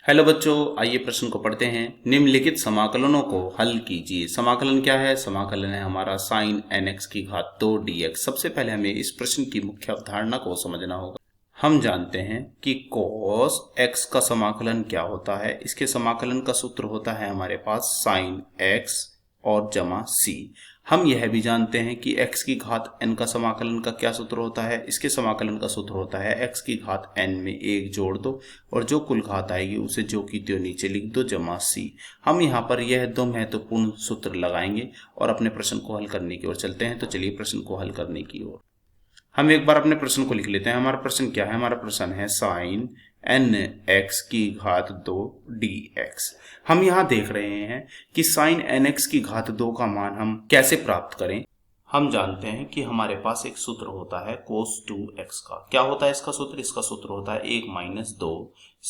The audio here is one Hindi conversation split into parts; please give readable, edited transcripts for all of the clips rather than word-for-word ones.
हेलो बच्चों, आइए प्रश्न को पढ़ते हैं। निम्नलिखित समाकलनों को हल कीजिए। समाकलन क्या है? समाकलन है हमारा साइन एन एक्स की घात 2 dx। सबसे पहले हमें इस प्रश्न की मुख्य अवधारणा को समझना होगा। हम जानते हैं कि cos x का समाकलन क्या होता है। इसके समाकलन का सूत्र होता है हमारे पास साइन x और जमा c। हम यह भी जानते हैं कि x की घात n का समाकलन का क्या सूत्र होता है। इसके समाकलन का सूत्र होता है x की घात n में 1 जोड़ दो और जो कुल घात आएगी उसे जो की त्यों नीचे लिख दो जमा c। हम यहाँ पर यह दो महत्वपूर्ण सूत्र लगाएंगे और अपने प्रश्न को हल करने की ओर चलते हैं। तो चलिए प्रश्न को हल करने की ओर हम एक बार अपने प्रश्न को लिख लेते हैं। हमारा प्रश्न क्या है? हमारा प्रश्न है साइन एन एक्स की घात 2 dx। हम यहाँ देख रहे हैं कि साइन एन एक्स की घात 2 का मान हम कैसे प्राप्त करें। हम जानते हैं कि हमारे पास एक सूत्र होता है cos 2x का। क्या होता है इसका सूत्र? इसका सूत्र होता है 1 माइनस 2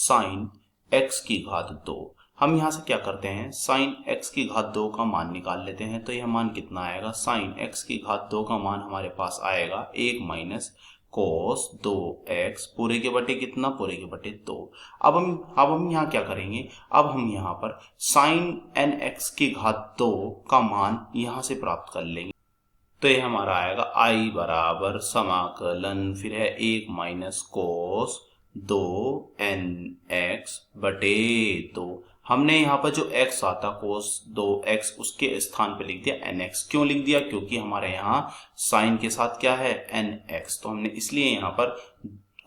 साइन x की घात 2। हम यहाँ से क्या करते हैं, साइन x की घात 2 का मान निकाल लेते हैं। तो यह मान कितना आएगा? साइन x की घात 2 का मान हमारे पास आएगा 1 माइनस कोस 2x पूरे के बटे कितना? पूरे के बटे 2। अब हम यहाँ क्या करेंगे? अब हम यहाँ पर साइन एन एक्स की घात 2 का मान यहाँ से प्राप्त कर लेंगे। तो ये हमारा आएगा आई बराबर समाकलन फिर है 1 माइनस कोस 2 एन एक्स बटे 2। हमने यहाँ पर जो x आता कोस 2x उसके स्थान पे लिख दिया nx। क्यों लिख दिया? क्योंकि हमारे यहाँ साइन के साथ क्या है? nx। तो हमने इसलिए यहाँ पर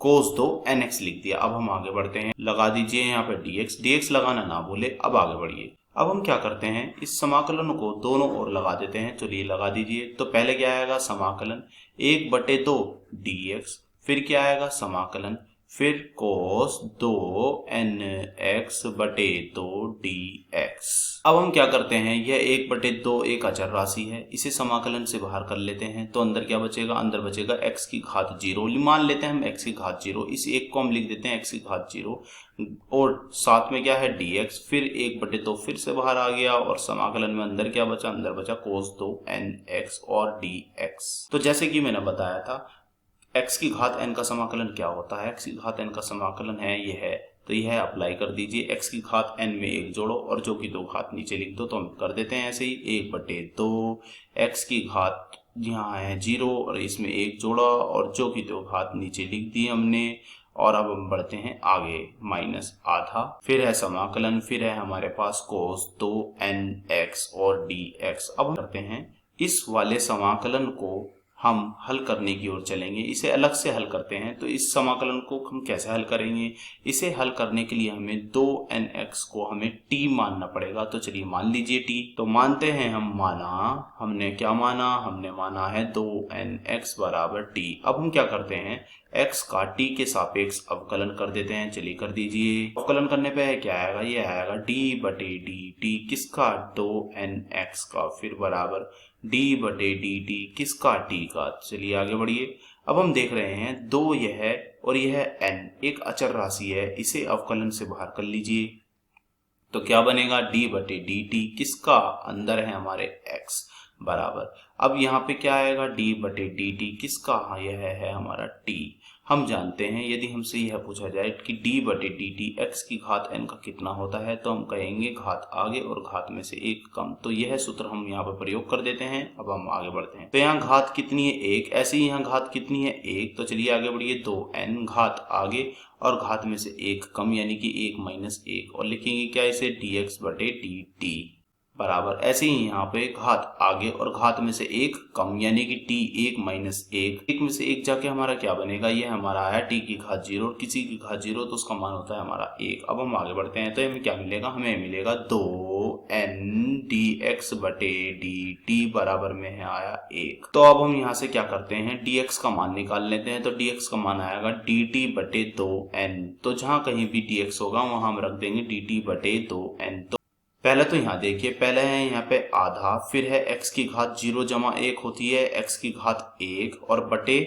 कोस 2 nx लिख दिया। अब हम आगे बढ़ते हैं। लगा दीजिए यहाँ पे dx लगाना ना भूले। अब आगे बढ़िए। अब हम क्या करते हैं, इस समाकलन को दोनों ओर लगा देते हैं। चलिए लगा दीजिए। तो पहले क्या आएगा? समाकलन 1/2 dx। फिर क्या आएगा? समाकलन फिर cos 2 nx बटे 2 dx। अब हम क्या करते हैं, यह 1/2 एक अचर राशि है, इसे समाकलन से बाहर कर लेते हैं। तो अंदर क्या बचेगा? अंदर बचेगा x की घात 0। मान लेते हैं हम x की घात 0। इस एक को हम लिख देते हैं x की घात 0 और साथ में क्या है? dx। फिर 1/2 फिर से बाहर आ गया और समाकलन में अंदर क्या बचा? अंदर बचा cos 2 nx और dx। तो जैसे कि मैंने बताया था x की घात n का समाकलन क्या होता है? x की घात n का समाकलन है यह है। तो यह अप्लाई कर दीजिए। x की घात n में 1 जोड़ो और जो की 2 घात नीचे लिख दो। तो हम कर देते हैं ऐसे ही 1/2 x की घात यहाँ है 0 और इसमें 1 जोड़ा और जो की 2 घात नीचे लिख दी हमने। और अब हम बढ़ते हैं आगे, माइनस आधा फिर है समाकलन फिर है हमारे पास cos 2 nx और dx। अब हम करते हैं इस वाले समाकलन को हम हल करने की ओर चलेंगे। इसे अलग से हल करते हैं। तो इस समाकलन को हम कैसे हल करेंगे? इसे हल करने के लिए हमें 2nx को हमें t मानना पड़ेगा। तो चलिए मान लीजिए t। तो मानते हैं हम। हमने क्या माना? हमने माना है 2nx बराबर t। अब हम क्या करते हैं, x का t के सापेक्ष अवकलन कर देते हैं। चलिए कर दीजिए। अवकलन करने पे क्या आएगा? ये आएगा d/dt किसका? 2nx का फिर बराबर d/dt किसका? t का। चलिए आगे बढ़िए। अब हम देख रहे हैं 2 यह है और यह n एक अचर राशि है, इसे अवकलन से बाहर कर लीजिए। तो क्या बनेगा? d/dt किसका? अंदर है हमारे x बराबर। अब यहाँ पे क्या आएगा? d/dt किसका? हाँ यह है हमारा t। हम जानते हैं यदि हमसे यह पूछा जाए कि d/dt x की घात n का कितना होता है, तो हम कहेंगे घात आगे और घात में से 1 कम। तो यह सूत्र हम यहाँ पर प्रयोग कर देते हैं। अब हम आगे बढ़ते हैं। तो यहाँ घात कितनी है? 1। ऐसे ही यहाँ घात कितनी है? 1। तो चलिए आगे बढ़िए। 2n घात आगे और घात में से 1 कम यानी कि 1 माइनस 1 और लिखेंगे क्या इसे? dx/dt बराबर। ऐसे ही यहाँ पे घात आगे और घात में से 1 कम यानी कि t 1 माइनस 1 में से 1 जाके हमारा क्या बनेगा? ये हमारा आया t की घात 0 और किसी की घात 0 तो उसका मान होता है हमारा 1। अब हम आगे बढ़ते हैं। तो हमें क्या मिलेगा? हमें मिलेगा 2n dx/dt बराबर में है आया 1। तो अब हम यहाँ से क्या करते हैं, dx का मान निकाल लेते हैं। तो dx का मान आएगा dt/2n। तो जहाँ कहीं भी dx होगा वहां हम रख देंगे dt/2n। तो पहले तो यहाँ देखिए, पहले है यहाँ पे आधा फिर है x की घात 0 जमा 1 होती है x की घात 1 और बटे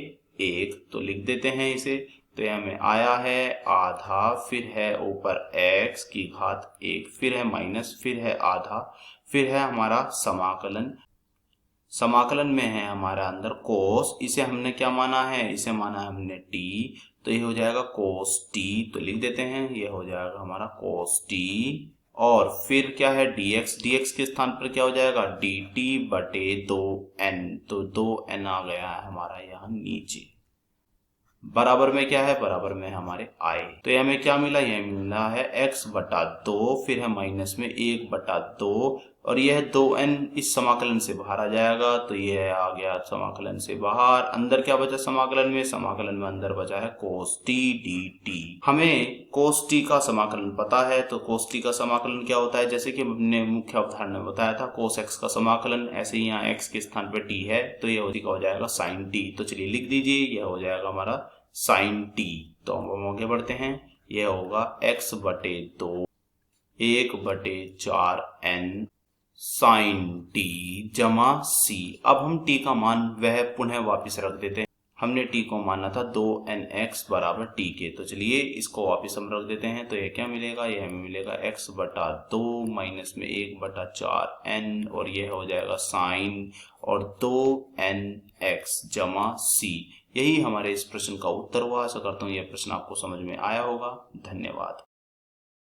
1। तो लिख देते हैं इसे। तो यह हमें आया है आधा फिर है ऊपर x की घात 1 फिर है माइनस फिर है आधा फिर है हमारा समाकलन। समाकलन में है हमारा अंदर कोस। इसे हमने क्या माना है? इसे माना है हमने t। तो ये हो जाएगा cos t, तो लिख देते हैं, ये हो जाएगा हमारा cos t। और फिर क्या है dx के स्थान पर क्या हो जाएगा dt बटे 2n, तो 2n आ गया है हमारा यहाँ नीचे। बराबर में क्या है, बराबर में हमारे आए, तो ये हमें क्या मिला, ये मिला है x बटा 2, फिर है माइनस में 1 बटा 2, और यह 2n इस समाकलन से बाहर आ जाएगा, तो ये आ गया समाकलन से बाहर। अंदर क्या बचा समाकलन में अंदर बचा है cos t dt। हमें cos t का समाकलन पता है, तो cos t का समाकलन क्या होता है, जैसे कि हमने मुख्य अवधारणा में बताया था cos x का समाकलन, ऐसे ही यहाँ x के स्थान पे t है, तो ये हो जाएगा sin t। तो चलिए लिख दीजिए, यह हो जाएगा हमारा sin t। तो हम आगे बढ़ते हैं, यह होगा x बटे 2 1 बटे 4n sin t जमा c। अब हम t का मान वह पुनः वापस रख देते हैं, हमने t को माना था 2nx बराबर t के, तो चलिए इसको वापस हम रख देते हैं। तो ये क्या मिलेगा, ये हमें मिलेगा x बटा 2 माइनस में 1 बटा 4n, और यह हो जाएगा साइन और 2nx जमा c। यही हमारे इस प्रश्न का उत्तर हुआ। आशा करता हूँ यह प्रश्न आपको समझ में आया होगा। धन्यवाद।